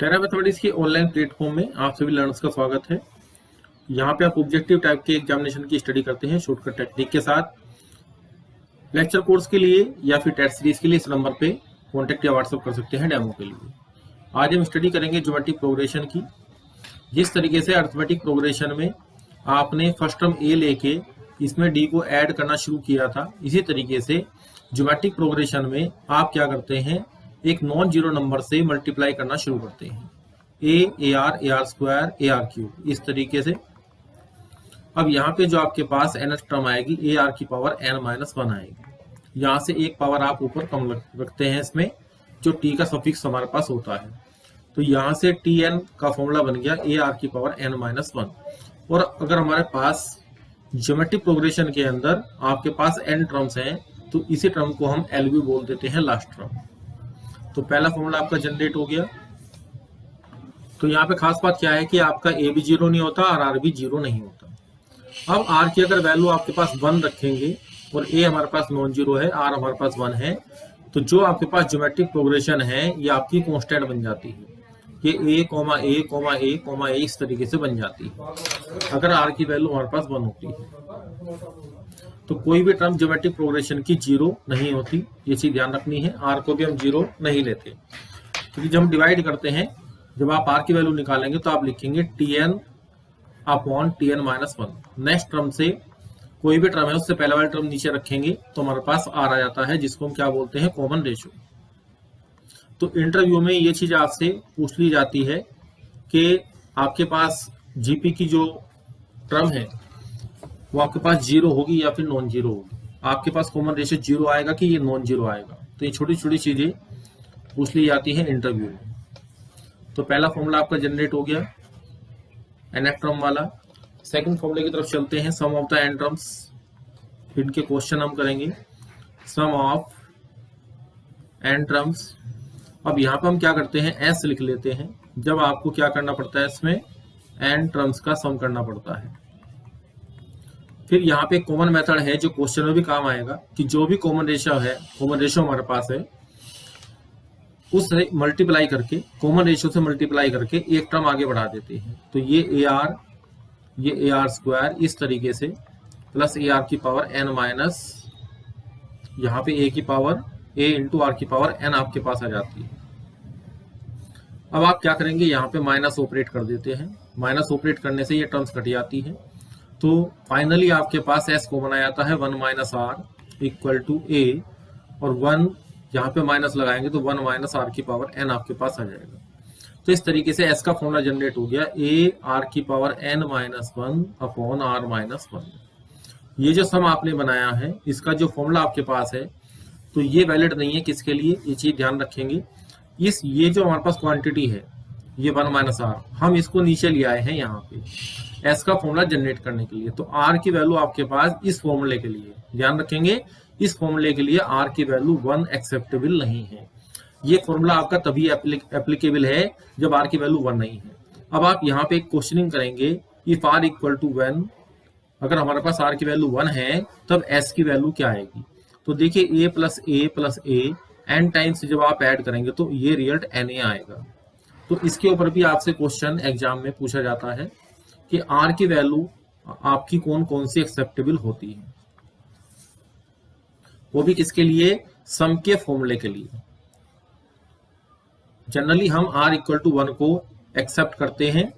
टेरा mathematics की online platform में आप सभी लर्नर्स का स्वागत है। यहाँ पे आप ऑब्जेक्टिव टाइप के एग्जामिनेशन की स्टडी करते हैं शॉर्टकट टेक्निक के साथ। लेक्चर कोर्स के लिए या फिर टेस्ट सीरीज के लिए इस नंबर पे कॉन्टेक्ट या व्हाट्सअप कर सकते हैं डेमो के लिए। आज हम स्टडी करेंगे ज्योमेट्रिक प्रोग्रेशन की। जिस तरीके से अरिथमेटिक प्रोग्रेशन में आपने फर्स्ट टर्म ए लेके इसमें डी को ऐड करना शुरू किया था, इसी तरीके से ज्योमेट्रिक प्रोग्रेशन में आप क्या करते हैं, एक नॉन जीरो नंबर से मल्टीप्लाई करना शुरू करते हैं। A R square A R cube, इस तरीके से। अब यहाँ पे जो आपके पास एन टर्म आएगी ए आर की पावर एन माइनस वन आएगी। यहाँ से एक पावर आप ऊपर कम रखते हैं इसमें, जो टी का सफिक्स हमारे पास होता है। तो यहाँ से टी एन का फॉर्मूला बन गया ए आर की पावर एन माइनस वन। और अगर हमारे पास ज्योमेट्रिक प्रोग्रेशन के अंदर आपके पास एन टर्म्स हैं तो इसी टर्म को हम एल भी बोल देते हैं, लास्ट टर्म। तो पहला फॉर्मूला आपका जनरेट हो गया। तो यहाँ पे खास बात क्या है कि आपका ए भी जीरो नहीं होता और आर भी जीरो नहीं होता। अब आर की अगर वैल्यू आपके पास 1 रखेंगे और ए हमारे पास नॉन जीरो है, आर हमारे पास 1 है, तो जो आपके पास ज्योमेट्रिक प्रोग्रेशन है ये आपकी कांस्टेंट बन जाती है। ये ए कोमा ए कोमा ए कोमा ए इस तरीके से बन जाती है अगर आर की वैल्यू हमारे पास 1 होती है। तो कोई भी टर्म ज्योमेट्रिक प्रोग्रेशन की जीरो नहीं होती, ये चीज ध्यान रखनी है। आर को भी हम जीरो नहीं लेते, क्योंकि जब हम डिवाइड करते हैं, जब आप आर की वैल्यू निकालेंगे तो आप लिखेंगे T N upon T N minus one. Next term से कोई भी टर्म है उससे पहला वाला टर्म नीचे रखेंगे तो हमारे पास आर आ जाता है, जिसको हम क्या बोलते हैं, कॉमन रेशियो। तो इंटरव्यू में ये चीज आपसे पूछ ली जाती है कि आपके पास जीपी की जो टर्म है वो आपके पास जीरो होगी या फिर नॉन जीरो होगी। आपके पास कॉमन रेशियो जीरो आएगा कि ये नॉन जीरो आएगा। तो ये छोटी छोटी चीजें पूछ ली जाती है इंटरव्यू में। तो पहला फॉर्मूला आपका जनरेट हो गया एन टर्म वाला। सेकंड फॉर्मूले की तरफ चलते हैं, सम ऑफ द एन टर्म्स। इनके क्वेश्चन हम करेंगे, सम ऑफ एन टर्म्स। अब यहाँ पे हम क्या करते हैं, एस लिख लेते हैं। जब आपको क्या करना पड़ता है, इसमें एन टर्म्स का सम करना पड़ता है। फिर यहाँ पे कॉमन मेथड है जो क्वेश्चन में भी काम आएगा, कि जो भी कॉमन रेशियो है, कॉमन रेशियो हमारे पास है, उससे मल्टीप्लाई करके, कॉमन रेशियो से मल्टीप्लाई करके एक टर्म आगे बढ़ा देते हैं। तो ये आर स्क्वायर इस तरीके से, प्लस ए आर की पावर एन माइनस, यहाँ पे ए की पावर ए इंटू आर की पावर एन आपके पास आ जाती है। अब आप क्या करेंगे, यहाँ पे माइनस ऑपरेट कर देते हैं। माइनस ऑपरेट करने से ये टर्म्स कट जाती है। तो फाइनली आपके पास एस कॉमन आ जाता है, 1 माइनस आर इक्वल टू ए, और 1 यहाँ पे माइनस लगाएंगे तो 1 माइनस आर की पावर एन आपके पास आ जाएगा। तो इस तरीके से एस का फॉर्मूला जनरेट हो गया, ए आर की power N minus one upon R minus one. ये जो सम आपने बनाया है, इसका जो फॉर्मूला आपके पास है, तो ये वैलिड नहीं है। किसके लिए, ये चीज ध्यान रखेंगे। ये जो हमारे पास क्वांटिटी है, ये 1 माइनस आर, हम इसको नीचे ले आए हैं यहाँ पे एस का फॉर्मूला जनरेट करने के लिए। तो आर की वैल्यू आपके पास इस फॉर्मूले के लिए, ध्यान रखेंगे, इस फॉर्मूले के लिए आर की वैल्यू 1 एक्सेप्टेबल नहीं है। ये फॉर्मूला आपका तभी एप्लीकेबल है जब आर की वैल्यू 1 नहीं है। अब आप यहाँ पे एक क्वेश्चनिंग करेंगे, इफ आर इक्वल टू 1, अगर हमारे पास आर की वैल्यू 1 है तब एस की वैल्यू क्या आएगी। तो देखिए ए प्लस ए एन टाइम्स जब आप ऐड करेंगे तो ये रिजल्ट एन ए आएगा। तो इसके ऊपर भी आपसे क्वेश्चन एग्जाम में पूछा जाता है कि आर की वैल्यू आपकी कौन कौन सी एक्सेप्टेबल होती है, वो भी किसके लिए, सम के फॉर्मूले के लिए। जनरली हम आर इक्वल टू 1 को एक्सेप्ट करते हैं।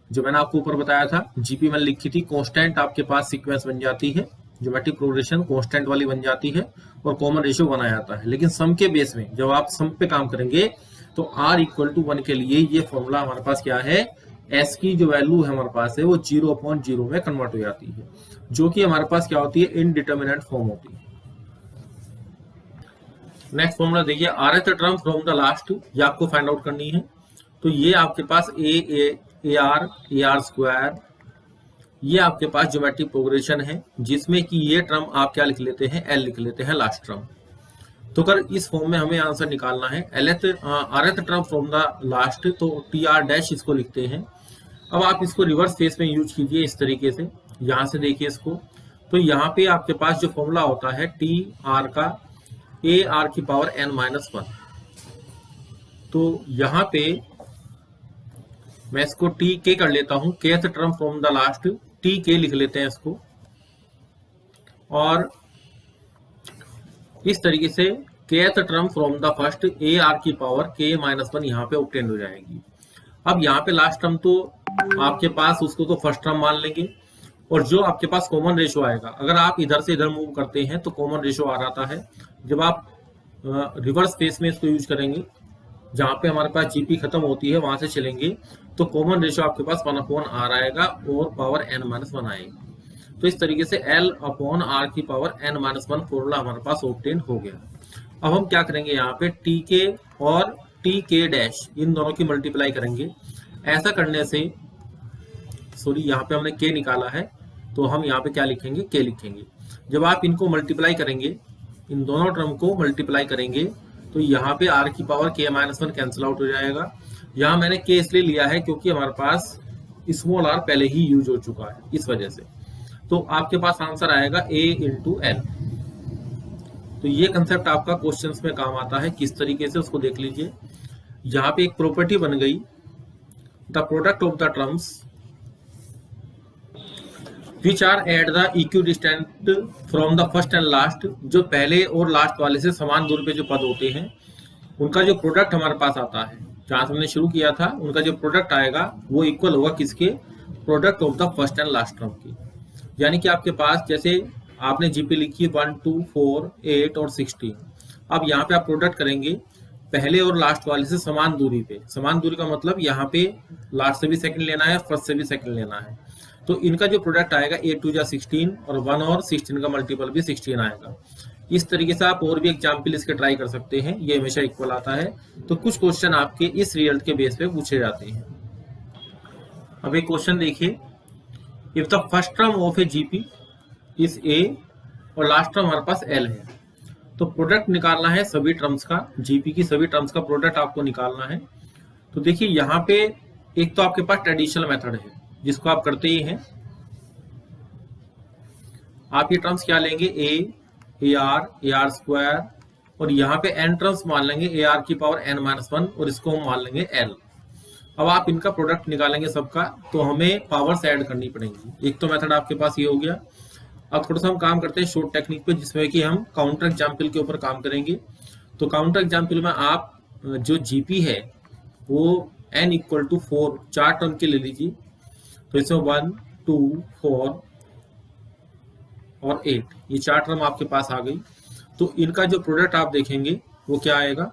जो मैंने आपको ऊपर बताया था, जीपी में लिखी थी, कांस्टेंट आपके पास सीक्वेंस बन जाती है, ज्योमेट्रिक प्रोग्रेशन कांस्टेंट वाली बन जाती है और कॉमन रेशियो बनाया जाता है। लेकिन सम के बेस में जब आप सम पे काम करेंगे तो आर इक्वल टू 1 के लिए ये फॉर्मूला हमारे पास क्या है, एस की जो वैल्यू है हमारे पास है वो 0/0 में कन्वर्ट हो जाती है, जो कि हमारे पास क्या होती है, इनडिटर्मिनेंट फॉर्म होती है। नेक्स्ट फॉर्मूला देखिए, आरथ टर्म फ्रॉम द लास्ट, ये आपको फाइंड आउट करनी है। तो ये आपके पास ए आर स्क्वायर, ये आपके पास ज्योमेट्रिक प्रोग्रेशन है, जिसमें कि ये टर्म आप क्या लिख लेते हैं, एल लिख लेते हैं, लास्ट टर्म। तो अगर इस फॉर्म में हमें आंसर निकालना है, आरथ टर्म फ्रॉम द लास्ट, तो टी आर डैश इसको लिखते हैं। अब आप इसको रिवर्स फेस में यूज कीजिए इस तरीके से, यहां से देखिए इसको। तो यहाँ पे आपके पास जो फॉर्मूला होता है टी आर का, ए आर की पावर एन माइनस वन, तो यहाँ पे मैं इसको टी के कर लेता हूं, kth term from the last, T के लिख लेते हैं इसको, और इस तरीके से kth term from the first A R की पावर k माइनस 1 यहाँ पे ऑब्टेन हो जाएगी। अब यहाँ पे लास्ट टर्म तो आपके पास उसको तो फर्स्ट टर्म मान लेंगे, और जो आपके पास कॉमन रेशो आएगा, अगर आप इधर से इधर मूव करते हैं तो कॉमन रेशो आ जाता है। जब आप रिवर्स फेस में इसको यूज करेंगे, जहां पे हमारे पास जीपी खत्म होती है वहां से चलेंगे, तो कॉमन रेशो आपके पास 1/r आएगा और पावर n-1 आएगी। तो इस तरीके से L/r की पावर n-1 फॉर्मूला हमारे पास ऑब्टेन हो गया। अब हम क्या करेंगे, यहाँ पे टी के और टी के डैश इन दोनों की मल्टीप्लाई करेंगे। ऐसा करने से, सॉरी यहाँ पे हमने के निकाला है, तो हम यहाँ पे क्या लिखेंगे, के लिखेंगे। जब आप इनको मल्टीप्लाई करेंगे, इन दोनों टर्म को मल्टीप्लाई करेंगे, तो यहाँ पे r की पावर k-1 कैंसिल आउट हो जाएगा। यहाँ मैंने k इसलिए लिया है क्योंकि हमारे पास स्मॉल r पहले ही यूज हो चुका है, इस वजह से। तो आपके पास आंसर आएगा a इंटू एल। तो ये कंसेप्ट आपका क्वेश्चंस में काम आता है, किस तरीके से उसको देख लीजिए। यहाँ पे एक प्रॉपर्टी बन गई, the product of the terms which are at the equidistant from the first and last, जो पहले और लास्ट वाले से समान दूरी पे जो पद होते हैं उनका जो प्रोडक्ट हमारे पास आता है, जहां से हमने शुरू किया था, उनका जो प्रोडक्ट आएगा वो इक्वल होगा किसके, product of the first and last term की। यानी कि आपके पास जैसे आपने जीपी लिखी 1, 2, 4, 8 और 16। अब यहाँ पे आप प्रोडक्ट करेंगे पहले और लास्ट वाले से समान दूरी पे। समान दूरी का मतलब यहाँ पे लास्ट से भी सेकंड लेना है, फर्स्ट से भी सेकंड लेना है। तो इनका जो प्रोडक्ट आएगा 8 2 जा 16, और 1 और 16 का मल्टीपल भी 16 आएगा। इस तरीके से आप और भी एग्जाम्पल इसके ट्राई कर सकते हैं, ये हमेशा इक्वल आता है। तो कुछ क्वेश्चन आपके इस रिजल्ट के बेस पे पूछे जाते हैं। अब एक क्वेश्चन देखिए, if the first term of A GP is a और लास्ट टर्म हमारे पास एल है, तो प्रोडक्ट निकालना है सभी टर्म्स का, जीपी की सभी टर्म्स का प्रोडक्ट आपको निकालना है। तो देखिए यहाँ पे एक तो आपके पास ट्रेडिशनल मेथड है जिसको आप करते ही हैं। आप ये टर्म्स क्या लेंगे, ए आर स्क्वायर, और यहाँ पे एन टर्म्स मान लेंगे ए आर की पावर n-1, और इसको हम मान लेंगे एल। अब आप इनका प्रोडक्ट निकालेंगे सबका, तो हमें पावर्स ऐड करनी पड़ेंगी। एक तो मेथड आपके पास ये हो गया। अब थोड़ा सा हम काम करते हैं शॉर्ट टेक्निक पे, जिसमें कि हम काउंटर एग्जाम्पल के ऊपर काम करेंगे। तो काउंटर एग्जाम्पल में आप जो जीपी है वो n = 4 4 टर्म के ले लीजिए। तो इसमें 1, 2, 4 और 8 ये 4 टर्म आपके पास आ गई। तो इनका जो प्रोडक्ट आप देखेंगे वो क्या आएगा,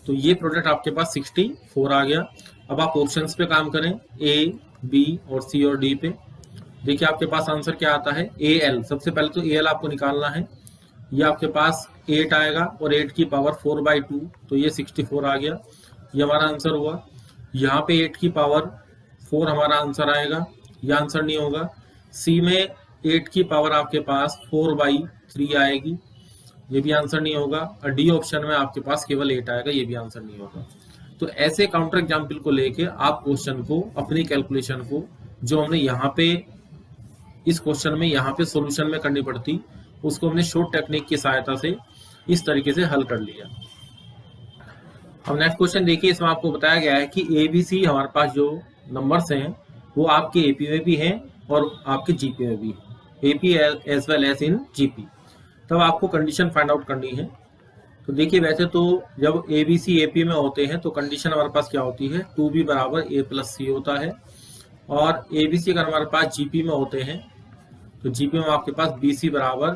तो ये प्रोडक्ट आपके पास 64 आ गया। अब आप ऑप्शंस पे काम करें, ए, बी और सी और डी पे। देखिए आपके पास आंसर क्या आता है, ए एल। सबसे पहले तो ए एल आपको निकालना है। ये आपके पास 8 आएगा, और 8 की पावर 4/2, तो ये 64 आ गया। ये हमारा आंसर हुआ। यहाँ पे 8 की पावर 4 हमारा आंसर आएगा, यह आंसर नहीं होगा। सी में 8 की पावर आपके पास 4/3 आएगी, ये भी आंसर नहीं होगा। और डी ऑप्शन में आपके पास केवल 8 आएगा, ये भी आंसर नहीं होगा। तो ऐसे काउंटर एग्जाम्पल को लेके आप क्वेश्चन को, अपनी कैलकुलेशन को, जो हमने यहाँ पे इस क्वेश्चन में यहाँ पे सॉल्यूशन में करनी पड़ती, उसको हमने शॉर्ट टेक्निक की सहायता से इस तरीके से हल कर लिया। अब नेक्स्ट क्वेश्चन देखिए, इसमें आपको बताया गया है कि ABC हमारे पास जो नंबर्स हैं वो आपके एपी में भी हैं और आपके जीपी में भी है, AP as well as in GP. तब आपको कंडीशन फाइंड आउट करनी है। तो देखिए वैसे तो जब ABC एपी में होते हैं तो कंडीशन हमारे पास क्या होती है, 2B = A+C होता है। और ABC अगर हमारे पास जीपी में होते हैं तो जीपी में आपके पास BC =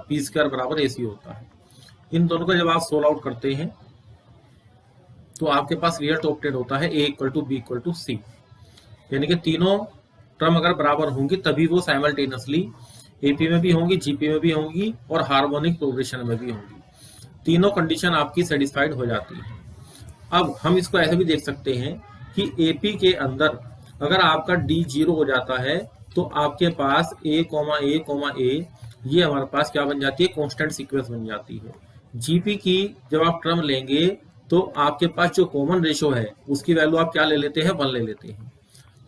B² = AC होता है। इन दोनों का जब आप सोल्व आउट करते हैं तो आपके पास रिजल्ट ऑब्टेन होता है A = B = C। यानी कि तीनों टर्म अगर बराबर होंगी तभी वो साइमल्टेनियसली एपी में भी होंगी, जीपी में भी होंगी और हार्मोनिक प्रोग्रेशन में भी होंगी। तीनों कंडीशन आपकी सेटिस्फाइड हो जाती है। अब हम इसको ऐसे भी देख सकते हैं कि एपी के अंदर अगर आपका D 0 हो जाता है तो आपके पास A, ये हमारे पास क्या बन जाती है, कांस्टेंट सीक्वेंस बन जाती है। जीपी की जब आप टर्म लेंगे तो आपके पास जो कॉमन रेशो है उसकी वैल्यू आप क्या ले लेते हैं, 1 ले लेते हैं।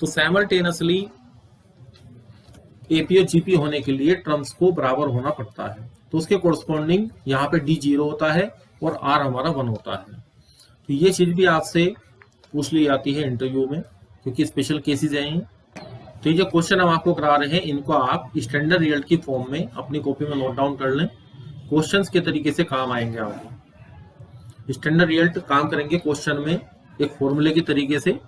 तो साइमल्टेनियसली एपी और जीपी होने के लिए टर्म्स को बराबर होना पड़ता है। तो उसके कोरस्पॉन्डिंग यहाँ पे D 0 होता है और R हमारा 1 होता है। तो ये चीज भी आपसे पूछ ली जाती है इंटरव्यू में, क्योंकि स्पेशल केसेस हैं ये। तो ये जो क्वेश्चन हम आपको करा रहे हैं इनको आप स्टैंडर्ड रिजल्ट की फॉर्म में अपनी कॉपी में नोट डाउन कर लें। क्वेश्चंस के तरीके से काम आएंगे आपको। स्टैंडर्ड रिजल्ट काम करेंगे क्वेश्चन में एक फॉर्मूले के तरीके से